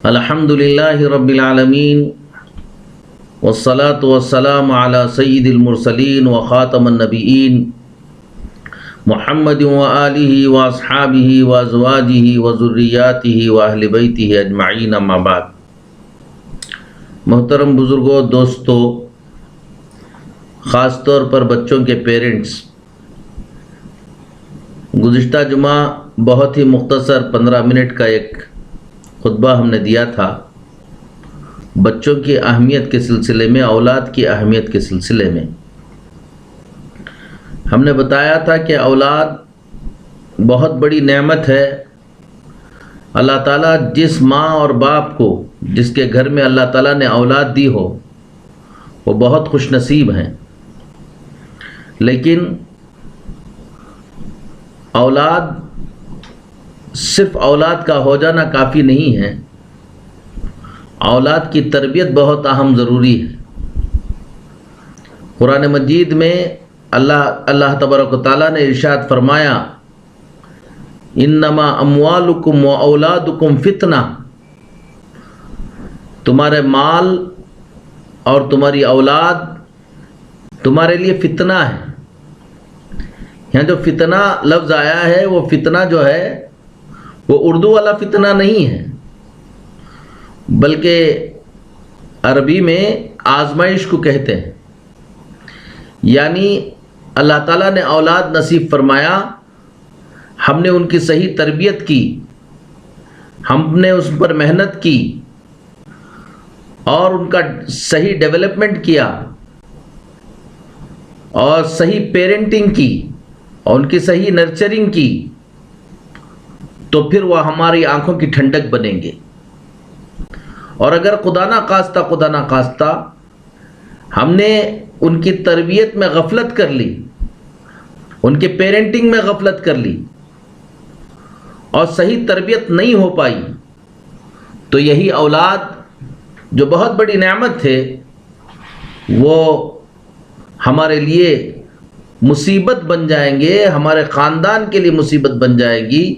الحمد للہ رب العالمین والصلاة والسلام علی سید المرسلین وخاتم النبیین محمد وآلہ واصحابہ وازواجہ وذریاتہ واہل بیتہ اجمعین، اما بعد۔ محترم بزرگوں، دوستو، خاص طور پر بچوں کے پیرنٹس، گزشتہ جمعہ بہت ہی مختصر 15 منٹ کا ایک خطبہ ہم نے دیا تھا بچوں کی اہمیت کے سلسلے میں، اولاد کی اہمیت کے سلسلے میں۔ ہم نے بتایا تھا کہ اولاد بہت بڑی نعمت ہے۔ اللہ تعالیٰ جس ماں اور باپ کو، جس کے گھر میں اللہ تعالیٰ نے اولاد دی ہو، وہ بہت خوش نصیب ہیں۔ لیکن اولاد، صرف اولاد کا ہو جانا کافی نہیں ہے، اولاد کی تربیت بہت اہم ضروری ہے۔ قرآن مجید میں اللہ تبارک و تعالیٰ نے ارشاد فرمایا، انما اموالکم و اولادکم فتنہ، تمہارے مال اور تمہاری اولاد تمہارے لیے فتنہ ہے۔ یہاں جو فتنہ لفظ آیا ہے، وہ فتنہ جو ہے وہ اردو والا فتنہ نہیں ہے، بلکہ عربی میں آزمائش کو کہتے ہیں۔ یعنی اللہ تعالیٰ نے اولاد نصیب فرمایا، ہم نے ان کی صحیح تربیت کی، ہم نے اس پر محنت کی اور ان کا صحیح ڈیولپمنٹ کیا اور صحیح پیرنٹنگ کی اور ان کی صحیح نرچرنگ کی، تو پھر وہ ہماری آنکھوں کی ٹھنڈک بنیں گے۔ اور اگر خدا نہ خواستہ ہم نے ان کی تربیت میں غفلت کر لی، ان کے پیرنٹنگ میں غفلت کر لی اور صحیح تربیت نہیں ہو پائی، تو یہی اولاد جو بہت بڑی نعمت ہے، وہ ہمارے لیے مصیبت بن جائیں گے، ہمارے خاندان کے لیے مصیبت بن جائے گی،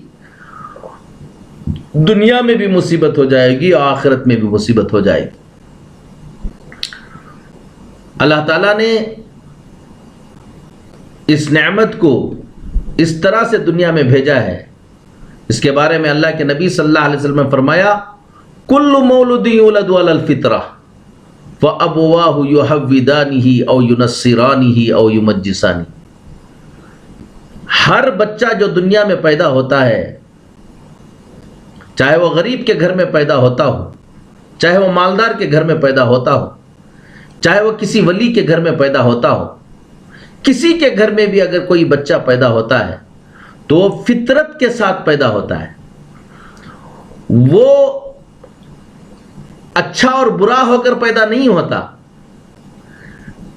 دنیا میں بھی مصیبت ہو جائے گی اور آخرت میں بھی مصیبت ہو جائے گی۔ اللہ تعالیٰ نے اس نعمت کو اس طرح سے دنیا میں بھیجا ہے، اس کے بارے میں اللہ کے نبی صلی اللہ علیہ وسلم نے فرمایا، کل مولود یولد علی الفطرہ فابواہ یحودانہ او ینصرانہ او یمجسانہ۔ ہر بچہ جو دنیا میں پیدا ہوتا ہے، چاہے وہ غریب کے گھر میں پیدا ہوتا ہو، چاہے وہ مالدار کے گھر میں پیدا ہوتا ہو، چاہے وہ کسی ولی کے گھر میں پیدا ہوتا ہو، کسی کے گھر میں بھی اگر کوئی بچہ پیدا ہوتا ہے تو وہ فطرت کے ساتھ پیدا ہوتا ہے۔ وہ اچھا اور برا ہو کر پیدا نہیں ہوتا،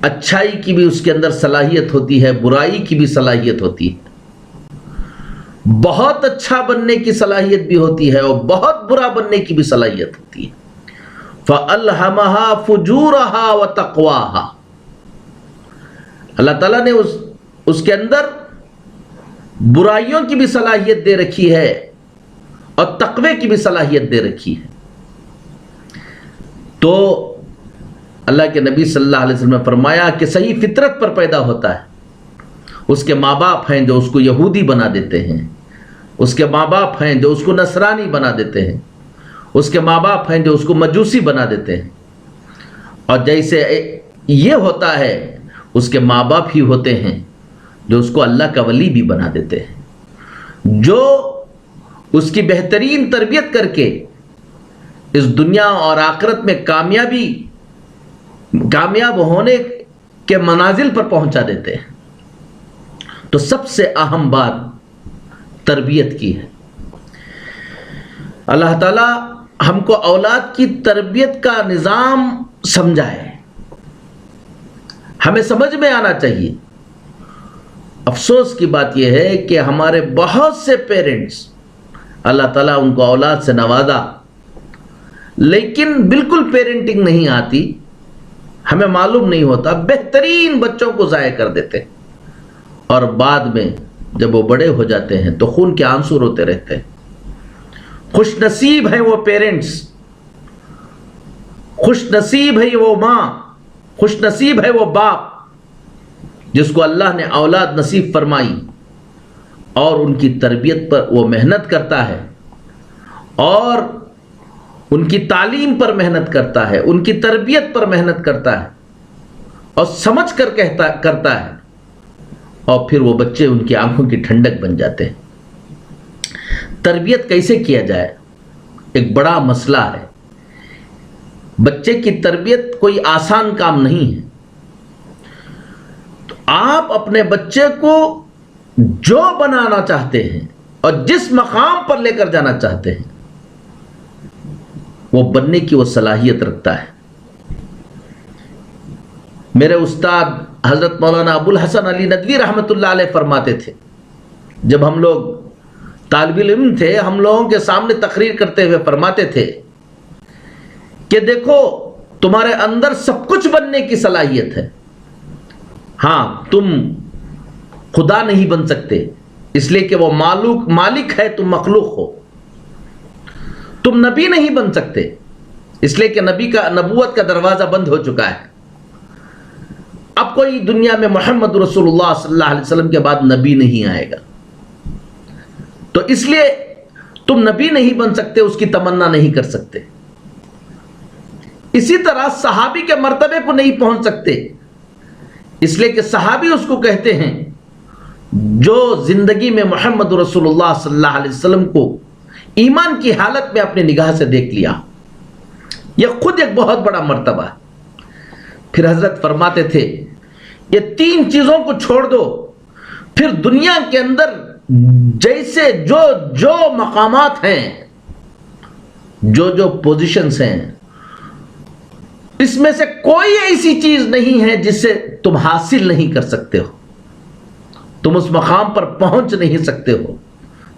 اچھائی کی بھی اس کے اندر صلاحیت ہوتی ہے، برائی کی بھی صلاحیت ہوتی ہے، بہت اچھا بننے کی صلاحیت بھی ہوتی ہے اور بہت برا بننے کی بھی صلاحیت ہوتی ہے۔ فَأَلْهَمَهَا فُجُورَهَا وَتَقْوَاهَا، اللہ تعالیٰ نے اس کے اندر برائیوں کی بھی صلاحیت دے رکھی ہے اور تقوی کی بھی صلاحیت دے رکھی ہے۔ تو اللہ کے نبی صلی اللہ علیہ وسلم نے فرمایا کہ صحیح فطرت پر پیدا ہوتا ہے۔ اس کے ماں باپ ہیں جو اس کو یہودی بنا دیتے ہیں، اس کے ماں باپ ہیں جو اس کو نصرانی بنا دیتے ہیں، اس کے ماں باپ ہیں جو اس کو مجوسی بنا دیتے ہیں، اور جیسے یہ ہوتا ہے، اس کے ماں باپ ہی ہوتے ہیں جو اس کو اللہ کا ولی بھی بنا دیتے ہیں، جو اس کی بہترین تربیت کر کے اس دنیا اور آخرت میں کامیاب ہونے کے منازل پر پہنچا دیتے ہیں۔ تو سب سے اہم بات تربیت کی ہے۔ اللہ تعالیٰ ہم کو اولاد کی تربیت کا نظام سمجھائے، ہمیں سمجھ میں آنا چاہیے۔ افسوس کی بات یہ ہے کہ ہمارے بہت سے پیرنٹس، اللہ تعالیٰ ان کو اولاد سے نوازا، لیکن بالکل پیرنٹنگ نہیں آتی، ہمیں معلوم نہیں ہوتا، بہترین بچوں کو ضائع کر دیتے ہیں، اور بعد میں جب وہ بڑے ہو جاتے ہیں تو خون کے آنسو روتے رہتے ہیں۔ خوش نصیب ہیں وہ پیرنٹس خوش نصیب ہے وہ ماں، خوش نصیب ہے وہ باپ جس کو اللہ نے اولاد نصیب فرمائی اور ان کی تربیت پر وہ محنت کرتا ہے اور ان کی تعلیم پر محنت کرتا ہے، ان کی تربیت پر محنت کرتا ہے اور سمجھ کر کرتا ہے، اور پھر وہ بچے ان کی آنکھوں کی ٹھنڈک بن جاتے ہیں۔ تربیت کیسے کیا جائے ایک بڑا مسئلہ ہے۔ بچے کی تربیت کوئی آسان کام نہیں ہے۔ تو آپ اپنے بچے کو جو بنانا چاہتے ہیں اور جس مقام پر لے کر جانا چاہتے ہیں وہ بننے کی وہ صلاحیت رکھتا ہے۔ میرے استاد حضرت مولانا ابو الحسن علی ندوی رحمۃ اللہ علیہ فرماتے تھے، جب ہم لوگ طالب علم تھے ہم لوگوں کے سامنے تقریر کرتے ہوئے فرماتے تھے کہ دیکھو تمہارے اندر سب کچھ بننے کی صلاحیت ہے، ہاں تم خدا نہیں بن سکتے اس لیے کہ وہ مالک ہے، تم مخلوق ہو۔ تم نبی نہیں بن سکتے اس لیے کہ نبوت کا دروازہ بند ہو چکا ہے، اب کوئی دنیا میں محمد رسول اللہ صلی اللہ علیہ وسلم کے بعد نبی نہیں آئے گا، تو اس لیے تم نبی نہیں بن سکتے، اس کی تمنا نہیں کر سکتے۔ اسی طرح صحابی کے مرتبے کو نہیں پہنچ سکتے اس لیے کہ صحابی اس کو کہتے ہیں جو زندگی میں محمد رسول اللہ صلی اللہ علیہ وسلم کو ایمان کی حالت میں اپنی نگاہ سے دیکھ لیا، یہ خود ایک بہت بڑا مرتبہ ہے۔ پھر حضرت فرماتے تھے یہ تین چیزوں کو چھوڑ دو، پھر دنیا کے اندر جیسے جو مقامات ہیں، جو پوزیشنز ہیں، اس میں سے کوئی ایسی چیز نہیں ہے جس سے تم حاصل نہیں کر سکتے ہو، تم اس مقام پر پہنچ نہیں سکتے ہو،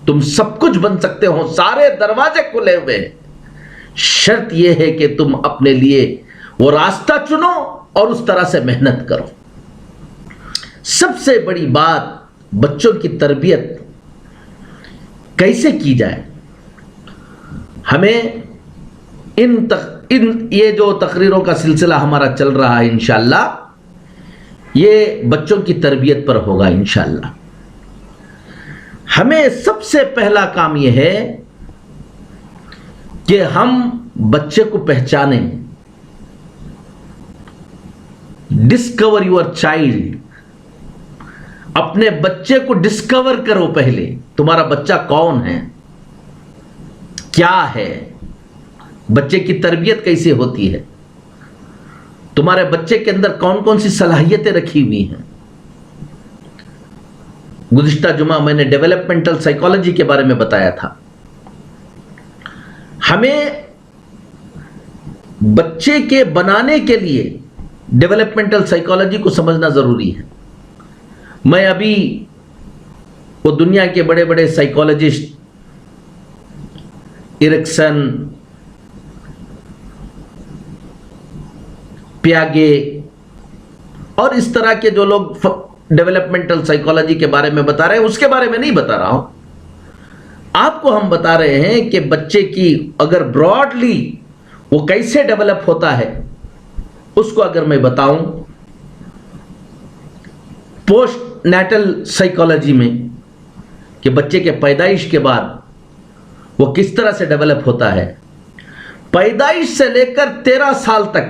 تم سب کچھ بن سکتے ہو، سارے دروازے کھلے ہوئے ہیں، شرط یہ ہے کہ تم اپنے لیے وہ راستہ چنو اور اس طرح سے محنت کرو۔ سب سے بڑی بات بچوں کی تربیت کیسے کی جائے، ہمیں یہ جو تقریروں کا سلسلہ ہمارا چل رہا ہے انشاءاللہ یہ بچوں کی تربیت پر ہوگا انشاءاللہ۔ ہمیں سب سے پہلا کام یہ ہے کہ ہم بچے کو پہچانیں، ڈسکور یور چائلڈ، اپنے بچے کو ڈسکور کرو، پہلے تمہارا بچہ کون ہے، کیا ہے، بچے کی تربیت کیسے ہوتی ہے، تمہارے بچے کے اندر کون کون سی صلاحیتیں رکھی ہوئی ہیں۔ گزشتہ جمعہ میں نے ڈیولپمنٹل سائیکالوجی کے بارے میں بتایا تھا۔ ہمیں بچے کے بنانے کے لیے ڈیولپمنٹل سائیکالوجی کو سمجھنا ضروری ہے۔ میں ابھی وہ دنیا کے بڑے بڑے سائیکالوجسٹ ایرکسن، پیاگے اور اس طرح کے جو لوگ ڈیولپمنٹل سائیکالوجی کے بارے میں بتا رہے ہیں اس کے بارے میں نہیں بتا رہا ہوں، آپ کو ہم بتا رہے ہیں کہ بچے کی اگر براڈلی وہ کیسے ڈیولپ ہوتا ہے اس کو اگر میں بتاؤں، پوسٹ نیٹل سائیکالوجی میں کہ بچے کے پیدائش کے بعد وہ کس طرح سے ڈیولپ ہوتا ہے، پیدائش سے لے کر 13 سال تک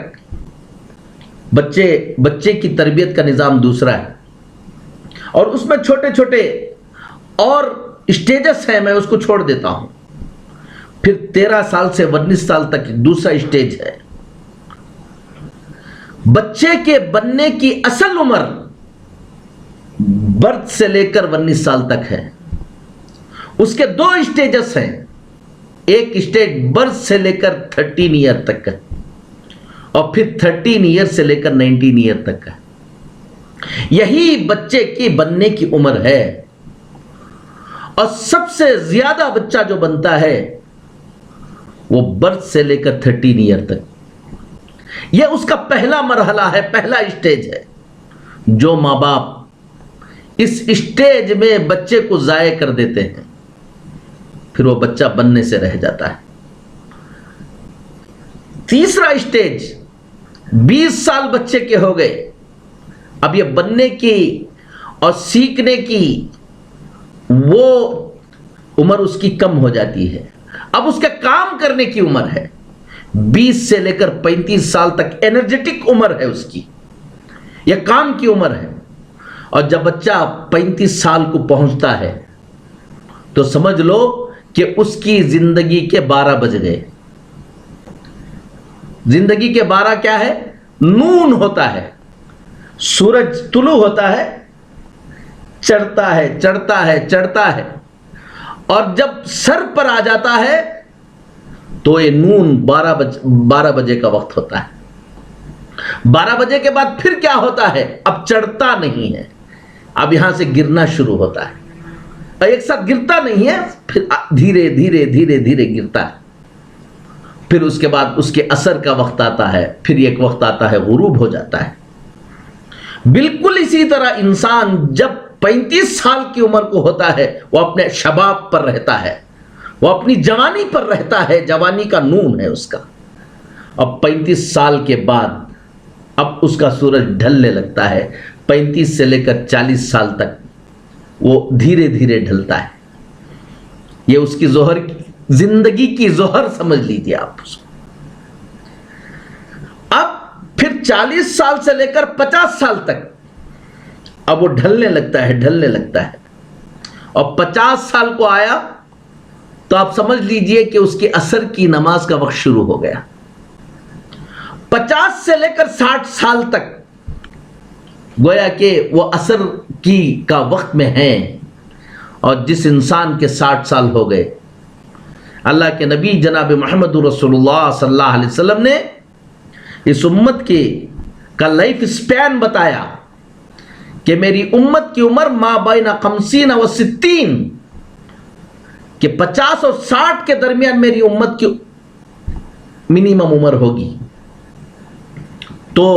بچے کی تربیت کا نظام دوسرا ہے، اور اس میں چھوٹے چھوٹے اور اسٹیجز ہیں، میں اس کو چھوڑ دیتا ہوں۔ پھر 13 سال سے 19 سال تک دوسرا اسٹیج ہے۔ بچے کے بننے کی اصل عمر برتھ سے لے کر 19 سال تک ہے۔ اس کے 2 اسٹیجز ہیں، ایک اسٹیج برتھ سے لے کر 13 ایئر تک ہے اور پھر 13 ایئر سے لے کر 19 ایئر تک ہے۔ یہی بچے کی بننے کی عمر ہے، اور سب سے زیادہ بچہ جو بنتا ہے وہ برتھ سے لے کر 13 ایئر تک۔ یہ اس کا پہلا مرحلہ ہے، پہلا اسٹیج ہے۔ جو ماں باپ اس اسٹیج میں بچے کو ضائع کر دیتے ہیں پھر وہ بچہ بننے سے رہ جاتا ہے۔ تیسرا اسٹیج 20 سال بچے کے ہو گئے، اب یہ بننے کی اور سیکھنے کی وہ عمر اس کی کم ہو جاتی ہے، اب اس کا کام کرنے کی عمر ہے۔ 20 سے لے کر 35 سال تک انرجیٹک عمر ہے اس کی، یہ کام کی عمر ہے۔ اور جب بچہ 35 سال کو پہنچتا ہے تو سمجھ لو کہ اس کی زندگی کے 12 بج گئے۔ زندگی کے 12 کیا ہے؟ نون ہوتا ہے، سورج طلوع ہوتا ہے، چڑھتا ہے چڑھتا ہے چڑھتا ہے، اور جب سر پر آ جاتا ہے تو یہ نون 12 بجے کا وقت ہوتا ہے۔ 12 بجے کے بعد پھر کیا ہوتا ہے؟ اب چڑھتا نہیں ہے، اب یہاں سے گرنا شروع ہوتا ہے، اور ایک ساتھ گرتا نہیں ہے، پھر دھیرے دھیرے دھیرے دھیرے گرتا ہے۔ پھر اس کے بعد اس کے اثر کا وقت آتا ہے، پھر ایک وقت آتا ہے غروب ہو جاتا ہے۔ بالکل اسی طرح انسان جب 35 سال کی عمر کو ہوتا ہے وہ اپنے شباب پر رہتا ہے، وہ اپنی جوانی پر رہتا ہے، جوانی کا نون ہے اس کا۔ اب 35 سال کے بعد اب اس کا سورج ڈھلنے لگتا ہے، 35 سے لے کر 40 سال تک وہ دھیرے دھیرے ڈھلتا ہے۔ یہ اس کی ظہر زندگی کی ظہر سمجھ لیجیے آپ اس کو۔ اب پھر 40 سال سے لے کر 50 سال تک اب وہ ڈھلنے لگتا ہے ڈھلنے لگتا ہے، اور 50 سال کو آیا تو آپ سمجھ لیجئے کہ اس کے عصر کی نماز کا وقت شروع ہو گیا۔ 50 سے لے کر 60 سال تک گویا کہ وہ عصر کی کا وقت میں ہیں، اور جس انسان کے 60 سال ہو گئے، اللہ کے نبی جناب محمد رسول اللہ صلی اللہ علیہ وسلم نے اس امت کا لائف اسپین بتایا کہ میری امت کی عمر ما بین 50 و 60، کہ 50 اور 60 کے درمیان میری امت کی منیمم عمر ہوگی۔ تو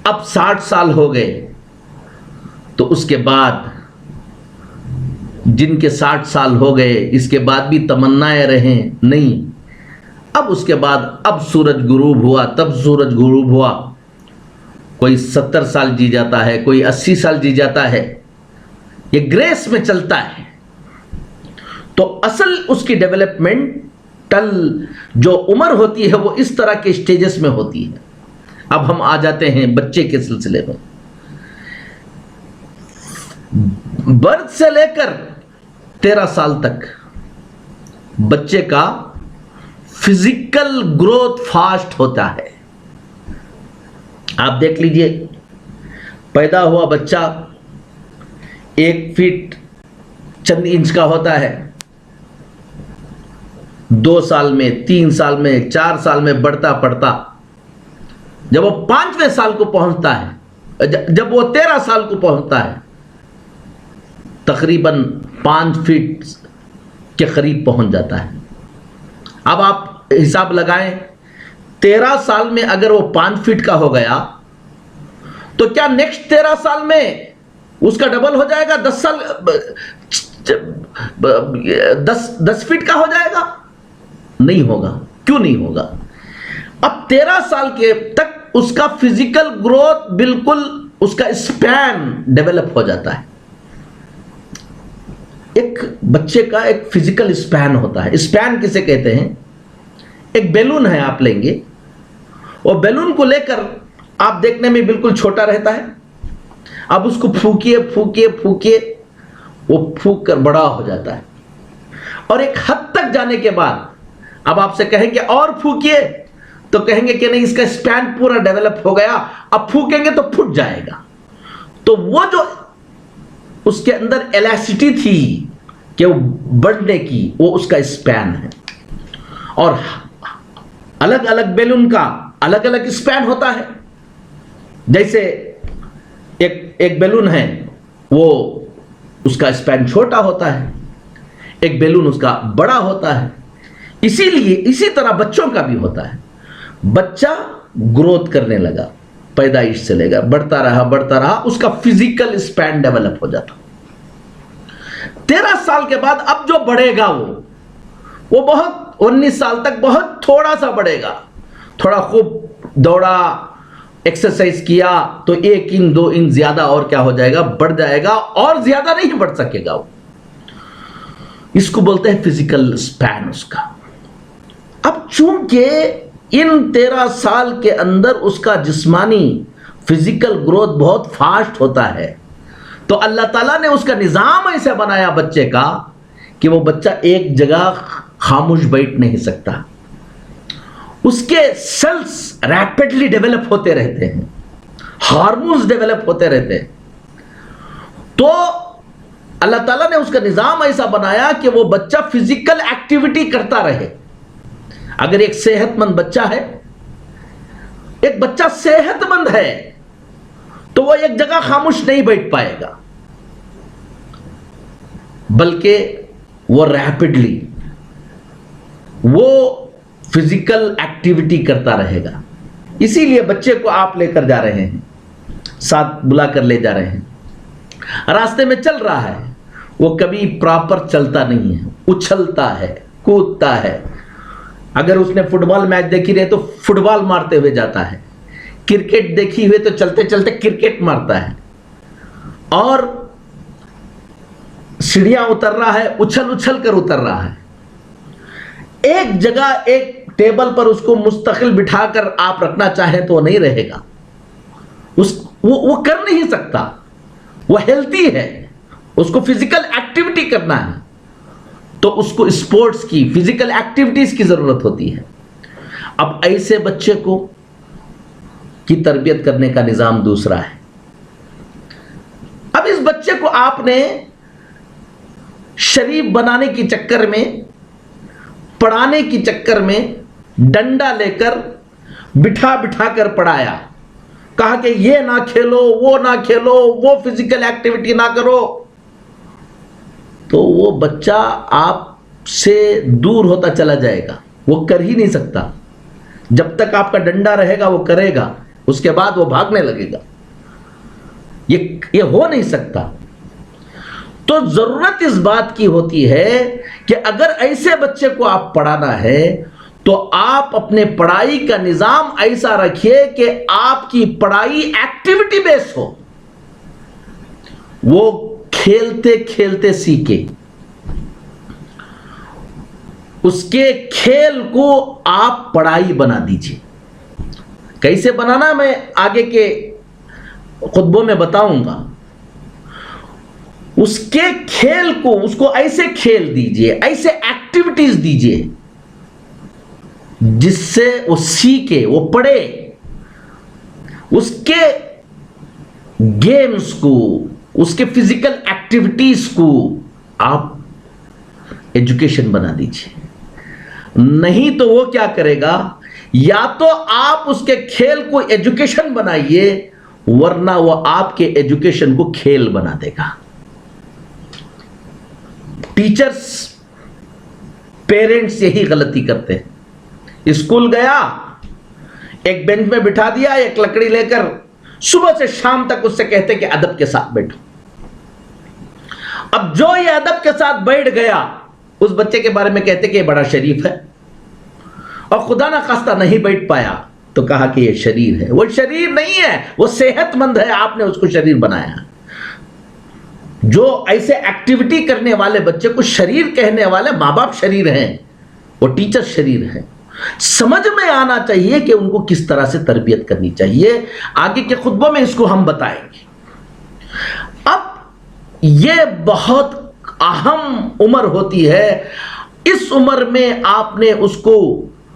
اب 60 سال ہو گئے، تو اس کے بعد جن کے 60 سال ہو گئے اس کے بعد بھی تمنائیں رہیں نہیں، اب اس کے بعد اب سورج غروب ہوا، تب سورج غروب ہوا، کوئی 70 سال جی جاتا ہے، کوئی 80 سال جی جاتا ہے، یہ گریس میں چلتا ہے۔ تو اصل اس کی ڈیولپمنٹل جو عمر ہوتی ہے وہ اس طرح کے اسٹیجز میں ہوتی ہے۔ اب ہم آ جاتے ہیں بچے کے سلسلے میں۔ برتھ سے لے کر 13 سال تک بچے کا فزیکل گروتھ فاسٹ ہوتا ہے۔ آپ دیکھ لیجئے، پیدا ہوا بچہ 1 فٹ چند انچ کا ہوتا ہے، 2 سال میں، 3 سال میں، 4 سال میں بڑھتا پڑھتا جب وہ 5ویں سال کو پہنچتا ہے، جب وہ 13 سال کو پہنچتا ہے، تقریباً 5 فٹ کے قریب پہنچ جاتا ہے۔ اب آپ حساب لگائیں، 13 سال میں اگر وہ 5 فٹ کا ہو گیا تو کیا نیکسٹ 13 سال میں اس کا ڈبل ہو جائے گا؟ 10 فٹ کا ہو جائے گا؟ نہیں ہوگا۔ کیوں نہیں ہوگا؟ اب 13 سال کے تک اس کا فزیکل گروتھ بالکل اس کا اسپین ڈیولپ ہو جاتا ہے۔ ایک بچے کا ایک فزیکل اسپین ہوتا ہے۔ اسپین کسے کہتے ہیں؟ ایک بیلون ہے، آپ لیں گے، اور بیلون کو لے کر آپ دیکھنے میں بالکل چھوٹا رہتا ہے، اب اس کو پھونکیے پھونکیے پھونکیے، وہ پھونک کر بڑا ہو جاتا ہے، اور ایک حد تک جانے کے بعد اب آپ سے کہیں گے اور پھونکیے تو کہیں گے کہ نہیں، اس کا اسپین پورا ڈیولپ ہو گیا، اب پھونکیں گے تو پھٹ جائے گا۔ تو وہ جو اس کے اندر ایلاسٹی تھی کہ وہ بڑھنے کی، وہ اس کا اسپین ہے۔ اور الگ الگ بیلون کا الگ الگ اسپین ہوتا ہے۔ جیسے ایک بیلون ہے وہ اس کا اسپین چھوٹا ہوتا ہے، ایک بیلون اس کا بڑا ہوتا ہے۔ اسی لیے اسی طرح بچوں کا بھی ہوتا ہے۔ بچہ گروتھ کرنے لگا، پیدائش سے لے کر بڑھتا رہا، اس کا فزیکل اسپین ڈیولپ ہو جاتا۔ 13 سال کے بعد اب جو بڑھے گا وہ بہت 19 سال تک بہت تھوڑا سا بڑھے گا، تھوڑا خوب دوڑا، ایکسرسائز کیا تو 1 انچ 2 انچ زیادہ اور کیا ہو جائے گا، بڑھ جائے گا، اور زیادہ نہیں بڑھ سکے گا وہ. اس کو بولتے ہیں فزیکل سپین اس کا. اب چونکہ ان 13 سال کے اندر اس کا جسمانی فزیکل گروتھ بہت فاسٹ ہوتا ہے، تو اللہ تعالیٰ نے اس کا نظام ایسے بنایا بچے کا کہ وہ بچہ ایک جگہ خاموش بیٹھ نہیں سکتا. اس کے سیلز ریپڈلی ڈیولپ ہوتے رہتے ہیں، ہارمونز ڈیولپ ہوتے رہتے ہیں. تو اللہ تعالیٰ نے اس کا نظام ایسا بنایا کہ وہ بچہ فزیکل ایکٹیویٹی کرتا رہے. اگر ایک صحت مند بچہ ہے، ایک بچہ صحت مند ہے، تو وہ ایک جگہ خاموش نہیں بیٹھ پائے گا، بلکہ وہ ریپڈلی وہ فزیکل ایکٹیویٹی کرتا رہے گا. اسی لیے بچے کو آپ لے کر جا رہے ہیں، ساتھ بلا کر لے جا رہے ہیں، راستے میں چل رہا ہے، وہ کبھی پراپر چلتا نہیں ہے، اچھلتا ہے، کودتا ہے. اگر اس نے فٹ بال میچ دیکھی رہے تو فٹ بال مارتے ہوئے جاتا ہے، کرکٹ دیکھی ہوئے تو چلتے چلتے کرکٹ مارتا ہے، اور سیڑھیاں اتر رہا ہے، اچھل اچھل کر اتر رہا ہے. ایک جگہ ایک ٹیبل پر اس کو مستقل بٹھا کر آپ رکھنا چاہیں تو وہ نہیں رہے گا، وہ کر نہیں سکتا. وہ ہیلتھی ہے، اس کو فزیکل ایکٹیویٹی کرنا ہے، تو اس کو اسپورٹس کی، فزیکل ایکٹیویٹیز کی ضرورت ہوتی ہے. اب ایسے بچے کو کی تربیت کرنے کا نظام دوسرا ہے. اب اس بچے کو آپ نے شریف بنانے کی چکر میں، پڑھانے کی چکر میں ڈنڈا لے کر بٹھا بٹھا کر پڑھایا، کہا کہ یہ نہ کھیلو، وہ نہ کھیلو، وہ فزیکل ایکٹیویٹی نہ کرو، تو وہ بچہ آپ سے دور ہوتا چلا جائے گا. وہ کر ہی نہیں سکتا. جب تک آپ کا ڈنڈا رہے گا وہ کرے گا، اس کے بعد وہ بھاگنے لگے گا. یہ ہو نہیں سکتا. تو ضرورت اس بات کی ہوتی ہے کہ اگر ایسے بچے کو آپ پڑھانا ہے تو آپ اپنے پڑھائی کا نظام ایسا رکھیے کہ آپ کی پڑھائی ایکٹیویٹی بیس ہو، وہ کھیلتے کھیلتے سیکھے. اس کے کھیل کو آپ پڑھائی بنا دیجیے. کیسے بنانا میں آگے کے خطبوں میں بتاؤں گا. اس کے کھیل کو، اس کو ایسے کھیل دیجیے، ایسے ایکٹیویٹیز دیجیے جس سے وہ سیکھے، وہ پڑھے. اس کے گیمز کو، اس کے فزیکل ایکٹیویٹیز کو آپ ایجوکیشن بنا دیجیے. نہیں تو وہ کیا کرے گا، یا تو آپ اس کے کھیل کو ایجوکیشن بنائیے، ورنہ وہ آپ کے ایجوکیشن کو کھیل بنا دے گا. ٹیچرز، پیرنٹس یہی غلطی کرتے ہیں. اسکول گیا، ایک بینچ میں بٹھا دیا، ایک لکڑی لے کر صبح سے شام تک اس سے کہتے کہ ادب کے ساتھ بیٹھو. اب جو یہ ادب کے ساتھ بیٹھ گیا، اس بچے کے بارے میں کہتے کہ یہ بڑا شریف ہے، اور خدا نہ خواستہ نہیں بیٹھ پایا تو کہا کہ یہ شریر ہے. وہ شریر نہیں ہے، وہ صحت مند ہے، آپ نے اس کو شریر بنایا. جو ایسے ایکٹیویٹی کرنے والے بچے کو شریر کہنے والے ماں باپ شریر ہیں، وہ ٹیچر شریر ہیں. سمجھ میں آنا چاہیے کہ ان کو کس طرح سے تربیت کرنی چاہیے. آگے کے خطبوں میں اس کو ہم بتائیں گے. اب یہ بہت اہم عمر ہوتی ہے. اس عمر میں آپ نے اس کو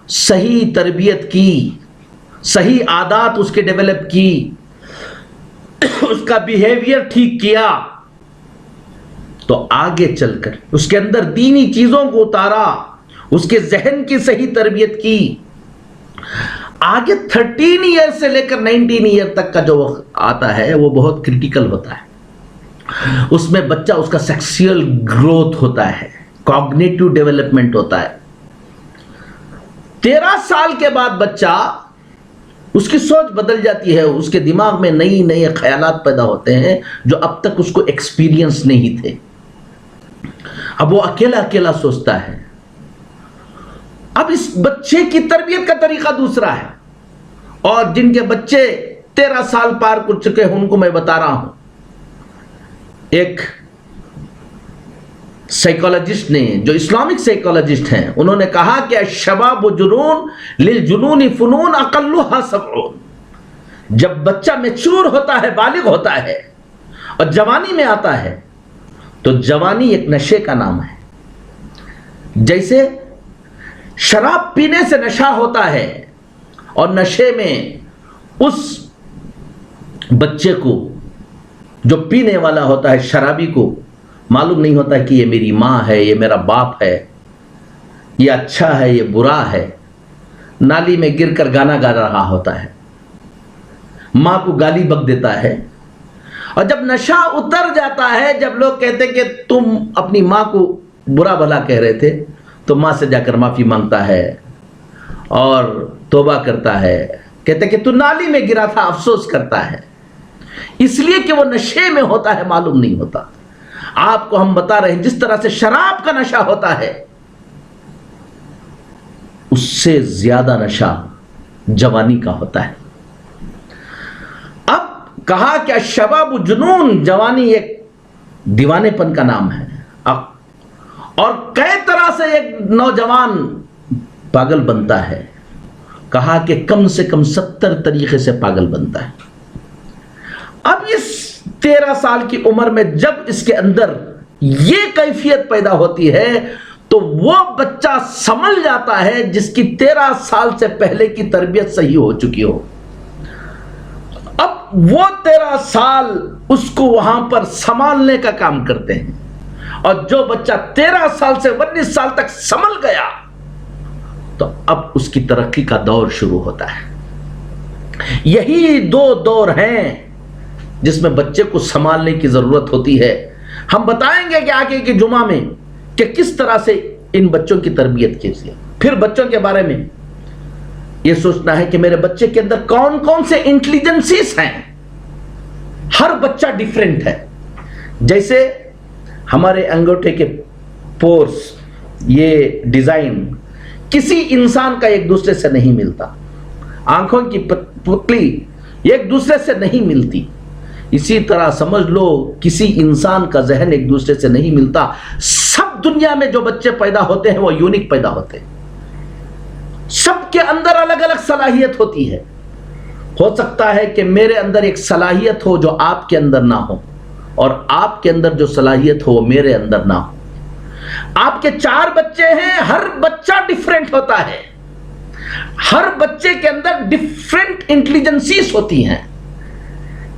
صحیح تربیت کی، صحیح عادات اس کے ڈیولپ کی، اس کا بیہیویئر ٹھیک کیا، تو آگے چل کر اس کے اندر دینی چیزوں کو اتارا، اس کے ذہن کی صحیح تربیت کی. آگے 13 ایئر سے لے کر 19 ایئر تک کا جو وقت آتا ہے وہ بہت کریٹیکل ہوتا ہے. اس میں بچہ، اس کا سیکسول گروتھ ہوتا ہے، کوگنیٹو ڈیولپمنٹ ہوتا ہے. 13 سال کے بعد بچہ، اس کی سوچ بدل جاتی ہے، اس کے دماغ میں نئی نئے خیالات پیدا ہوتے ہیں جو اب تک اس کو ایکسپیرینس نہیں تھے. اب وہ اکیلا اکیلا سوچتا ہے، اب اس بچے کی تربیت کا طریقہ دوسرا ہے، اور جن کے بچے 13 سال پار کر چکے ہیں ان کو میں بتا رہا ہوں. ایک سائیکالوجسٹ نے، جو اسلامک سائیکالوجسٹ ہیں، انہوں نے کہا کہ الشباب جنون للجنون فنون اقلها 70. جب بچہ میچور ہوتا ہے، بالغ ہوتا ہے اور جوانی میں آتا ہے تو جوانی ایک نشے کا نام ہے. جیسے شراب پینے سے نشہ ہوتا ہے اور نشے میں اس بچے کو جو پینے والا ہوتا ہے، شرابی کو معلوم نہیں ہوتا کہ یہ میری ماں ہے، یہ میرا باپ ہے، یہ اچھا ہے، یہ برا ہے. نالی میں گر کر گانا گا رہا ہوتا ہے، ماں کو گالی بک دیتا ہے. اور جب نشہ اتر جاتا ہے، جب لوگ کہتے کہ تم اپنی ماں کو برا بھلا کہہ رہے تھے، تو ماں سے جا کر معافی مانگتا ہے اور توبہ کرتا ہے، کہتے کہ تو نالی میں گرا تھا، افسوس کرتا ہے. اس لیے کہ وہ نشے میں ہوتا ہے، معلوم نہیں ہوتا. آپ کو ہم بتا رہے ہیں جس طرح سے شراب کا نشہ ہوتا ہے، اس سے زیادہ نشہ جوانی کا ہوتا ہے. اب کہا کہ الشباب جنون، جوانی ایک دیوانے پن کا نام ہے، اور کئی طرح سے ایک نوجوان پاگل بنتا ہے. کہا کہ کم سے کم 70 طریقے سے پاگل بنتا ہے. اب اس 13 سال کی عمر میں جب اس کے اندر یہ کیفیت پیدا ہوتی ہے تو وہ بچہ سنبھل جاتا ہے جس کی 13 سال سے پہلے کی تربیت صحیح ہو چکی ہو. اب وہ 13 سال اس کو وہاں پر سنبھالنے کا کام کرتے ہیں، اور جو بچہ 13 سال سے 19 سال تک سنبھل گیا تو اب اس کی ترقی کا دور شروع ہوتا ہے. یہی 2 دور ہیں جس میں بچے کو سنبھالنے کی ضرورت ہوتی ہے. ہم بتائیں گے کہ آگے کے جمعہ میں کہ کس طرح سے ان بچوں کی تربیت کیجیے. پھر بچوں کے بارے میں یہ سوچنا ہے کہ میرے بچے کے اندر کون کون سے انٹیلیجنسیز ہیں. ہر بچہ ڈیفرنٹ ہے. جیسے ہمارے انگوٹھے کے پورس، یہ ڈیزائن کسی انسان کا ایک دوسرے سے نہیں ملتا. آنکھوں کی پتلی ایک دوسرے سے نہیں ملتی. اسی طرح سمجھ لو کسی انسان کا ذہن ایک دوسرے سے نہیں ملتا. سب دنیا میں جو بچے پیدا ہوتے ہیں وہ یونیک پیدا ہوتے ہیں. سب کے اندر الگ الگ صلاحیت ہوتی ہے. ہو سکتا ہے کہ میرے اندر ایک صلاحیت ہو جو آپ کے اندر نہ ہو، اور آپ کے اندر جو صلاحیت ہو وہ میرے اندر نہ ہو. آپ کے 4 بچے ہیں، ہر بچہ ڈیفرنٹ ہوتا ہے. ہر بچے کے اندر ڈیفرنٹ انٹیلیجنسیز ہوتی ہیں.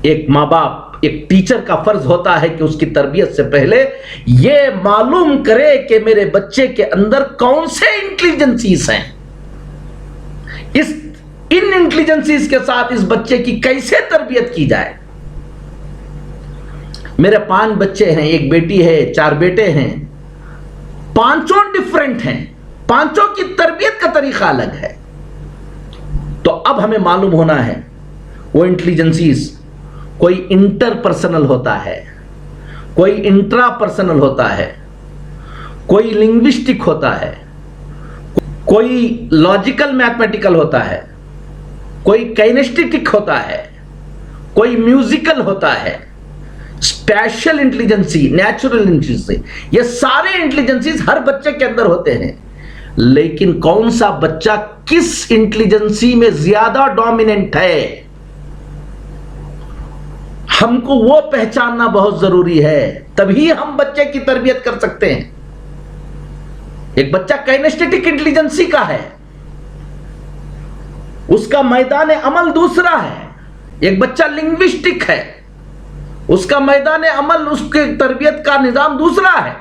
ایک ماں باپ، ایک ٹیچر کا فرض ہوتا ہے کہ اس کی تربیت سے پہلے یہ معلوم کرے کہ میرے بچے کے اندر کون سے انٹیلیجنسیز ہیں، ان انٹیلیجنسیز کے ساتھ اس بچے کی کیسے تربیت کی جائے. میرے 5 بچے ہیں، 1 بیٹی ہے، 4 بیٹے ہیں. 5 ڈیفرنٹ ہیں، 5 کی تربیت کا طریقہ الگ ہے. تو اب ہمیں معلوم ہونا ہے وہ انٹیلیجنسیز، کوئی انٹر پرسنل ہوتا ہے، کوئی انٹرا پرسنل ہوتا ہے، کوئی لنگوسٹک ہوتا ہے، کوئی لاجیکل میتھمیٹیکل ہوتا ہے، کوئی کائنیسٹک ہوتا ہے، کوئی میوزیکل ہوتا ہے، اسپیشل انٹیلیجنسی، نیچرل انٹیلیجنسی. یہ سارے انٹیلیجنسیز ہر بچے کے اندر ہوتے ہیں. لیکن کون سا بچہ کس انٹیلیجنسی میں زیادہ ڈومیننٹ ہے، ہم کو وہ پہچاننا بہت ضروری ہے. تبھی ہم بچے کی تربیت کر سکتے ہیں. ایک بچہ کائنیسٹک انٹیلیجنسی کا ہے، اس کا میدان عمل دوسرا ہے. ایک بچہ لنگوسٹک ہے، اس کا میدان عمل، اس کے تربیت کا نظام دوسرا ہے.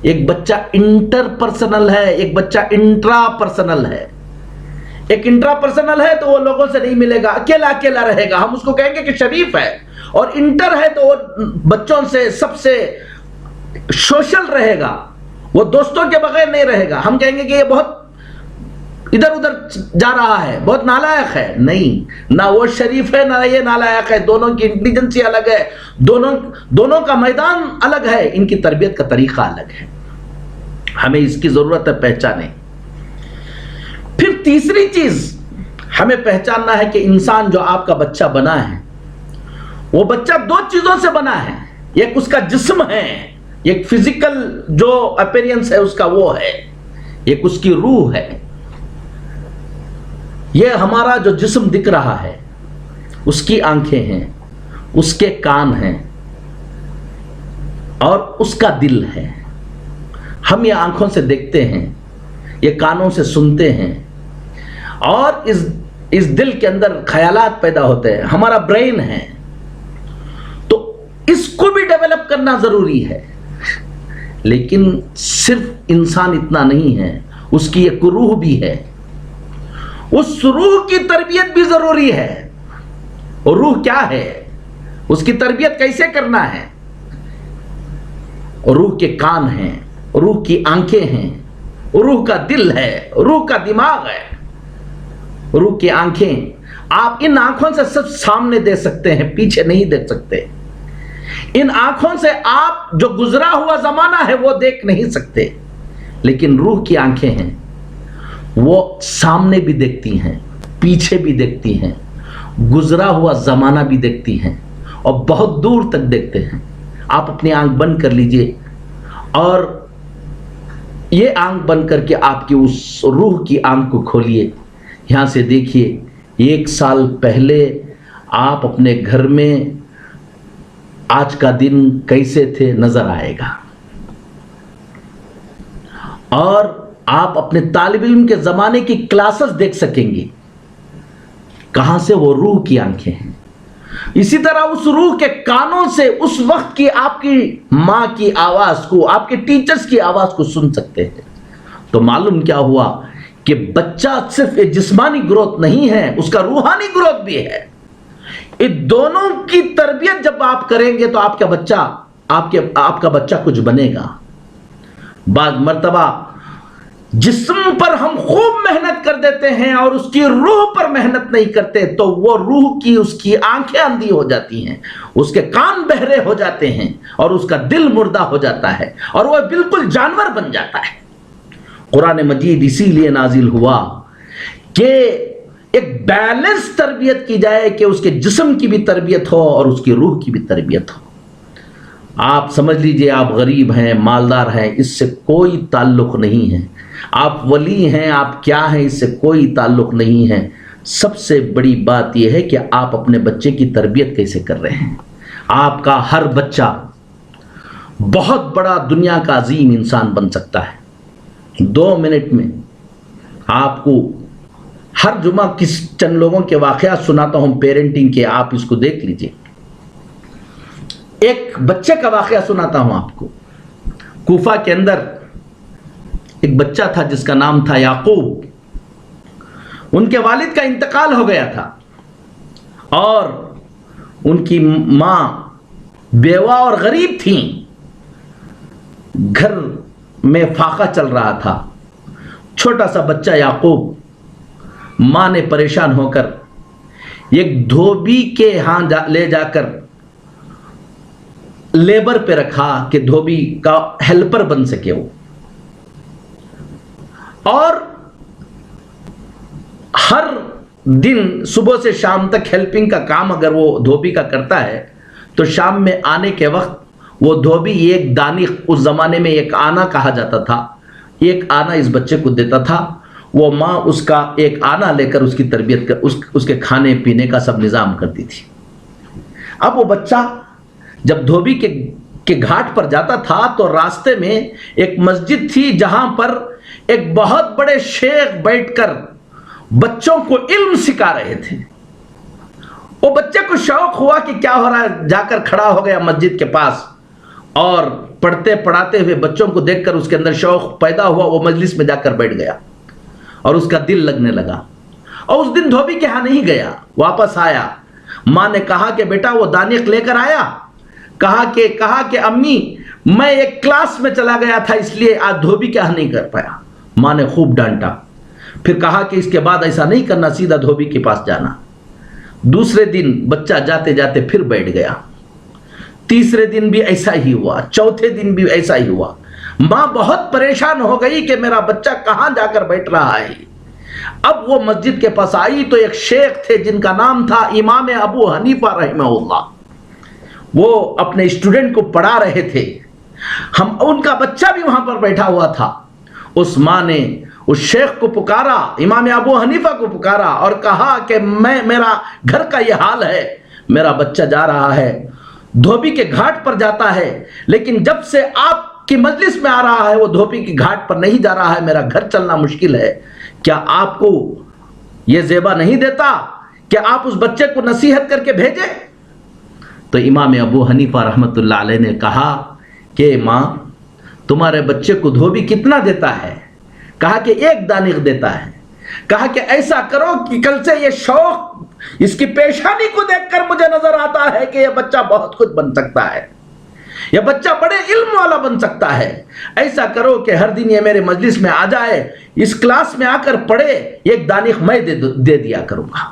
ایک بچہ انٹر پرسنل ہے، ایک بچہ انٹرا پرسنل ہے. ایک انٹرا پرسنل ہے تو وہ لوگوں سے نہیں ملے گا، اکیلا اکیلا رہے گا، ہم اس کو کہیں گے کہ شریف ہے. اور انٹر ہے تو وہ بچوں سے، سب سے سوشل رہے گا، وہ دوستوں کے بغیر نہیں رہے گا. ہم کہیں گے کہ یہ بہت ادھر ادھر جا رہا ہے، بہت نالائق ہے. نہیں، نہ وہ شریف ہے نہ یہ نالائق ہے. دونوں کی انٹیلیجنسی الگ ہے، دونوں کا میدان الگ ہے، ان کی تربیت کا طریقہ الگ ہے. ہمیں اس کی ضرورت ہے پہچانے. پھر تیسری چیز ہمیں پہچاننا ہے کہ انسان جو آپ کا بچہ بنا ہے وہ بچہ دو چیزوں سے بنا ہے. ایک اس کا جسم ہے, ایک فزیکل جو اپیرنس ہے اس کا وہ ہے, ایک اس کی روح ہے. یہ ہمارا جو جسم دکھ رہا ہے اس کی آنکھیں ہیں, اس کے کان ہیں اور اس کا دل ہے. ہم یہ آنکھوں سے دیکھتے ہیں, یہ کانوں سے سنتے ہیں اور اس دل کے اندر خیالات پیدا ہوتے ہیں. ہمارا برین ہے, تو اس کو بھی ڈیولپ کرنا ضروری ہے. لیکن صرف انسان اتنا نہیں ہے, اس کی ایک روح بھی ہے. اس روح کی تربیت بھی ضروری ہے. اور روح کیا ہے, اس کی تربیت کیسے کرنا ہے؟ روح کے کان ہیں, روح کی آنکھیں ہیں, روح کا دل ہے, روح کا دماغ ہے. روح کی آنکھیں, آپ ان آنکھوں سے سب سامنے دیکھ سکتے ہیں, پیچھے نہیں دیکھ سکتے. ان آنکھوں سے آپ جو گزرا ہوا زمانہ ہے وہ دیکھ نہیں سکتے. لیکن روح کی آنکھیں ہیں, وہ سامنے بھی دیکھتی ہیں, پیچھے بھی دیکھتی ہیں, گزرا ہوا زمانہ بھی دیکھتی ہیں اور بہت دور تک دیکھتے ہیں. آپ اپنی آنکھ بند کر لیجئے اور یہ آنکھ بند کر کے آپ کی اس روح کی آنکھ کو کھولیے. یہاں سے دیکھیے 1 سال پہلے آپ اپنے گھر میں آج کا دن کیسے تھے نظر آئے گا. اور آپ اپنے طالب علم کے زمانے کی کلاسز دیکھ سکیں گے. کہاں سے؟ وہ روح کی آنکھیں ہیں. اسی طرح اس روح کے کانوں سے اس وقت کی آپ کی ماں کی آواز کو, آپ کے ٹیچرز کی آواز کو سن سکتے ہیں. تو معلوم کیا ہوا کہ بچہ صرف ایک جسمانی گروتھ نہیں ہے, اس کا روحانی گروتھ بھی ہے. ان دونوں کی تربیت جب آپ کریں گے تو آپ کا بچہ کچھ بنے گا. بعض مرتبہ جسم پر ہم خوب محنت کر دیتے ہیں اور اس کی روح پر محنت نہیں کرتے, تو وہ روح کی اس کی آنکھیں اندھی ہو جاتی ہیں, اس کے کان بہرے ہو جاتے ہیں اور اس کا دل مردہ ہو جاتا ہے اور وہ بالکل جانور بن جاتا ہے. قرآن مجید اسی لیے نازل ہوا کہ ایک بیلنس تربیت کی جائے, کہ اس کے جسم کی بھی تربیت ہو اور اس کی روح کی بھی تربیت ہو. آپ سمجھ لیجئے آپ غریب ہیں, مالدار ہیں, اس سے کوئی تعلق نہیں ہے. آپ ولی ہیں, آپ کیا ہیں, اس سے کوئی تعلق نہیں ہے. سب سے بڑی بات یہ ہے کہ آپ اپنے بچے کی تربیت کیسے کر رہے ہیں. آپ کا ہر بچہ بہت بڑا دنیا کا عظیم انسان بن سکتا ہے. 2 منٹ میں آپ کو ہر جمعہ چند لوگوں کے واقعات سناتا ہوں پیرنٹنگ کے, آپ اس کو دیکھ لیجئے. ایک بچے کا واقعہ سناتا ہوں آپ کو. کوفہ کے اندر ایک بچہ تھا جس کا نام تھا یعقوب. ان کے والد کا انتقال ہو گیا تھا اور ان کی ماں بیوہ اور غریب تھیں. گھر میں فاقہ چل رہا تھا. چھوٹا سا بچہ یعقوب, ماں نے پریشان ہو کر ایک دھوبی کے ہاں لے جا کر لیبر پہ رکھا کہ دھوبی کا ہیلپر بن سکے وہ. اور ہر دن صبح سے شام تک ہیلپنگ کا کام اگر وہ دھوبی کا کرتا ہے تو شام میں آنے کے وقت وہ دھوبی ایک دانی, اس زمانے میں ایک آنا کہا جاتا تھا, ایک آنا اس بچے کو دیتا تھا. وہ ماں اس کا ایک آنا لے کر اس کی تربیت کر, اس کے کھانے پینے کا سب نظام کرتی تھی. اب وہ بچہ جب دھوبی کے گھاٹ پر جاتا تھا تو راستے میں ایک مسجد تھی جہاں پر ایک بہت بڑے شیخ بیٹھ کر بچوں کو علم سکھا رہے تھے. وہ بچے کو شوق ہوا کہ کیا ہو رہا ہے, جا کر کھڑا ہو گیا مسجد کے پاس اور پڑھتے پڑھاتے ہوئے بچوں کو دیکھ کر اس کے اندر شوق پیدا ہوا. وہ مجلس میں جا کر بیٹھ گیا اور اس کا دل لگنے لگا. اور اس دن دھوبی کے ہاں نہیں گیا, واپس آیا. ماں نے کہا کہ بیٹا وہ دانیک لے کر آیا. کہا کہ امی میں ایک کلاس میں چلا گیا تھا اس لیے آج دھوبی کے ہاں نہیں کر پایا. ماں نے خوب ڈانٹا. پھر کہا کہ اس کے بعد ایسا نہیں کرنا, سیدھا دھوبی کے پاس جانا. دوسرے دن بچہ جاتے جاتے پھر بیٹھ گیا. تیسرے دن بھی ایسا ہی ہوا, چوتھے دن بھی ایسا ہی ہوا. ماں بہت پریشان ہو گئی کہ میرا بچہ کہاں جا کر بیٹھ رہا ہے. اب وہ مسجد کے پاس آئی تو ایک شیخ تھے جن کا نام تھا امام ابو حنیفہ رحمہ اللہ، وہ اپنے اسٹوڈنٹ کو پڑھا رہے تھے، ان کا بچہ بھی وہاں پر بیٹھا ہوا تھا۔ اس ماں نے اس شیخ کو پکارا، امام ابو حنیفہ کو پکارا اور کہا کہ میرا گھر کا یہ حال ہے، میرا بچہ جا رہا ہے، دھوبی کے گھاٹ پر جاتا ہے، لیکن جب سے آپ کی مجلس میں آ رہا ہے وہ دھوبی کی گھاٹ پر نہیں جا رہا ہے، میرا گھر چلنا مشکل ہے، کیا آپ کو یہ زیبا نہیں دیتا کہ آپ اس بچے کو نصیحت کر کے بھیجیں؟ تو امام ابو حنیفہ رحمۃ اللہ علیہ نے کہا کہ ماں تمہارے بچے کو دھوبی کتنا دیتا ہے؟ کہا کہ 1 دانق دیتا ہے۔ کہا کہ ایسا کرو کہ کل سے یہ شوق اس کی پیشانی کو دیکھ کر مجھے نظر آتا ہے کہ یہ بچہ بہت کچھ بن سکتا ہے، یہ بچہ بڑے علم والا بن سکتا ہے، ایسا کرو کہ ہر دن یہ میرے مجلس میں آ جائے، اس کلاس میں آ کر پڑھے، 1 دانق میں دے دیا کروں گا۔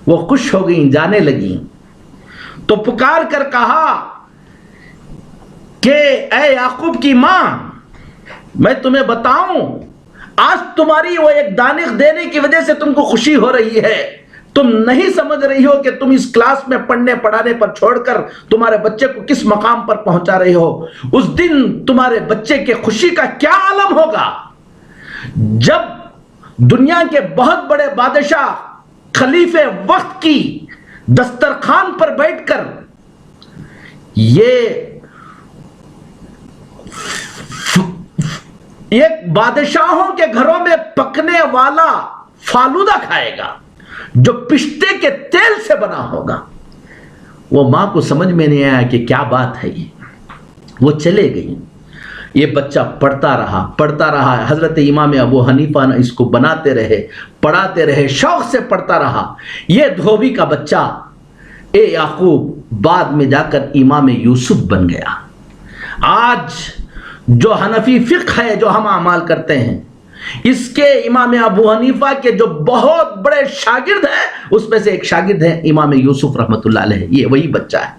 وہ خوش ہو گئیں، جانے لگیں تو پکار کر کہا کہ اے یعقوب کی ماں، میں تمہیں بتاؤں، آج تمہاری وہ 1 دانق دینے کی وجہ سے تم کو خوشی ہو رہی ہے، تم نہیں سمجھ رہی ہو کہ تم اس کلاس میں پڑھنے پڑھانے پر چھوڑ کر تمہارے بچے کو کس مقام پر پہنچا رہی ہو۔ اس دن تمہارے بچے کے خوشی کا کیا عالم ہوگا جب دنیا کے بہت بڑے بادشاہ خلیفے وقت کی دسترخوان پر بیٹھ کر ایک بادشاہوں کے گھروں میں پکنے والا فالودہ کھائے گا جو پشتے کے تیل سے بنا ہوگا۔ وہ ماں کو سمجھ میں نہیں آیا کہ کیا بات ہے یہ، وہ چلے گئی۔ یہ بچہ پڑھتا رہا، حضرت امام ابو حنیفہ نے اس کو بناتے رہے، پڑھاتے رہے، شوق سے پڑھتا رہا۔ یہ دھوبی کا بچہ اے یعقوب بعد میں جا کر امام یوسف بن گیا۔ آج جو حنفی فقہ ہے جو ہم اعمال کرتے ہیں، اس کے امام ابو حنیفہ کے جو بہت بڑے شاگرد ہیں اس میں سے ایک شاگرد ہیں امام یوسف رحمۃ اللہ علیہ، یہ وہی بچہ ہے۔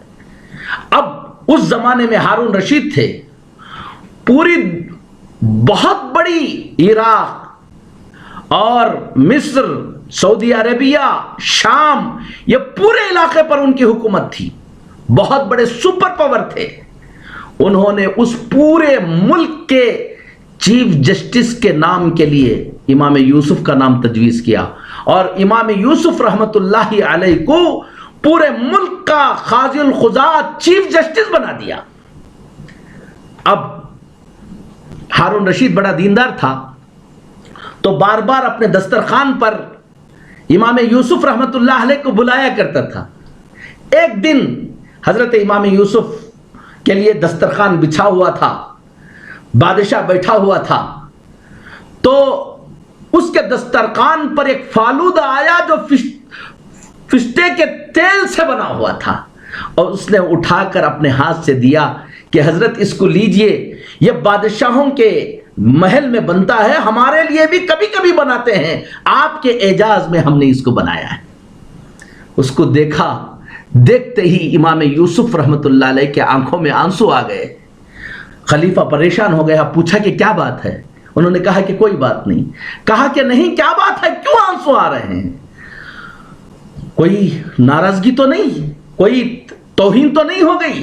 اب اس زمانے میں ہارون رشید تھے، پوری بہت بڑی عراق اور مصر، سعودی عربیہ، شام، یہ پورے علاقے پر ان کی حکومت تھی، بہت بڑے سپر پاور تھے۔ انہوں نے اس پورے ملک کے چیف جسٹس کے نام کے لیے امام یوسف کا نام تجویز کیا، اور امام یوسف رحمت اللہ علیہ کو پورے ملک کا قاضی القضات، چیف جسٹس بنا دیا۔ اب ہارون رشید بڑا دیندار تھا تو بار بار اپنے دسترخوان پر امام یوسف رحمت اللہ علیہ کو بلایا کرتا تھا۔ ایک دن حضرت امام یوسف کے لیے دسترخوان بچھا ہوا تھا، بادشاہ بیٹھا ہوا تھا، تو اس کے دسترخوان پر ایک فالودہ آیا جو فسٹے کے تیل سے بنا ہوا تھا، اور اس نے اٹھا کر اپنے ہاتھ سے دیا کہ حضرت اس کو لیجئے، یہ بادشاہوں کے محل میں بنتا ہے، ہمارے لیے بھی کبھی کبھی بناتے ہیں، آپ کے اعجاز میں ہم نے اس کو بنایا ہے۔ اس کو دیکھا، دیکھتے ہی امام یوسف رحمت اللہ علیہ کے آنکھوں میں آنسو آ گئے۔ خلیفہ پریشان ہو گیا، پوچھا کہ کیا بات ہے؟ انہوں نے کہا کہ کوئی بات نہیں۔ کہا کہ نہیں، کیا بات ہے، کیوں آنسو آ رہے ہیں؟ کوئی ناراضگی تو نہیں، کوئی توہین تو نہیں ہو گئی؟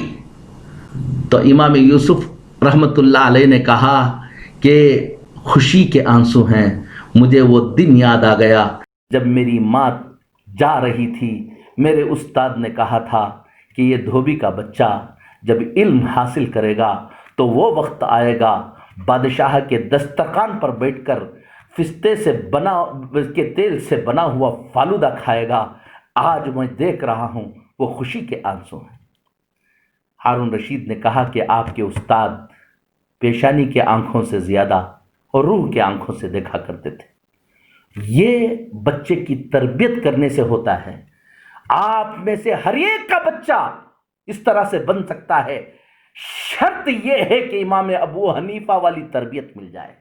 تو امام یوسف رحمت اللہ علیہ نے کہا کہ خوشی کے آنسو ہیں، مجھے وہ دن یاد آ گیا جب میری ماں جا رہی تھی، میرے استاد نے کہا تھا کہ یہ دھوبی کا بچہ جب علم حاصل کرے گا تو وہ وقت آئے گا بادشاہ کے دسترخوان پر بیٹھ کر فستے سے کے تیل سے بنا ہوا فالودہ کھائے گا۔ آج میں دیکھ رہا ہوں وہ خوشی کے آنسو ہیں۔ ہارون رشید نے کہا کہ آپ کے استاد پیشانی کے آنکھوں سے زیادہ اور روح کے آنکھوں سے دیکھا کرتے تھے۔ یہ بچے کی تربیت کرنے سے ہوتا ہے۔ آپ میں سے ہر ایک کا بچہ اس طرح سے بن سکتا ہے، شرط یہ ہے کہ امام ابو حنیفہ والی تربیت مل جائے،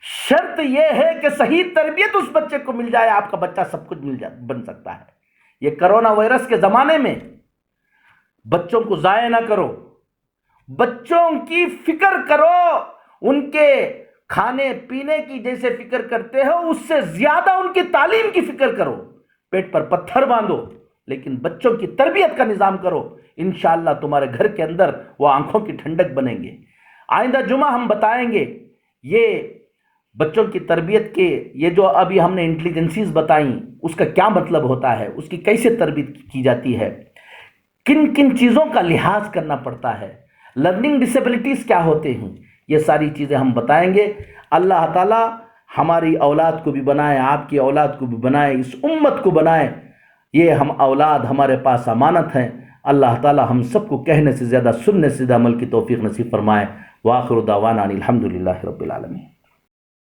شرط یہ ہے کہ صحیح تربیت اس بچے کو مل جائے، آپ کا بچہ سب کچھ بن سکتا ہے۔ یہ کرونا وائرس کے زمانے میں بچوں کو ضائع نہ کرو، بچوں کی فکر کرو، ان کے کھانے پینے کی جیسے فکر کرتے ہو اس سے زیادہ ان کی تعلیم کی فکر کرو. پیٹ پر پتھر باندھو لیکن بچوں کی تربیت کا نظام کرو. انشاءاللہ تمہارے گھر کے اندر وہ آنکھوں کی ٹھنڈک بنیں گے. آئندہ جمعہ ہم بتائیں گے یہ بچوں کی تربیت کے یہ جو ابھی ہم نے انٹیلیجنسیز بتائیں اس کا کیا مطلب ہوتا ہے, اس کی کیسے تربیت کی جاتی ہے, کن کن چیزوں کا لحاظ کرنا پڑتا ہے, لرننگ ڈسیبلٹیز کیا ہوتے ہیں, یہ ساری چیزیں ہم بتائیں گے. اللہ تعالی ہماری اولاد کو بھی بنائے, آپ کی اولاد کو بھی بنائے, اس امت کو بنائے. یہ ہم اولاد ہمارے پاس امانت ہیں. اللہ تعالی ہم سب کو کہنے سے زیادہ سننے سے زیادہ عمل کی توفیق نصیب فرمائے. وآخر دعوانا ان الحمد للہ رب العالمین.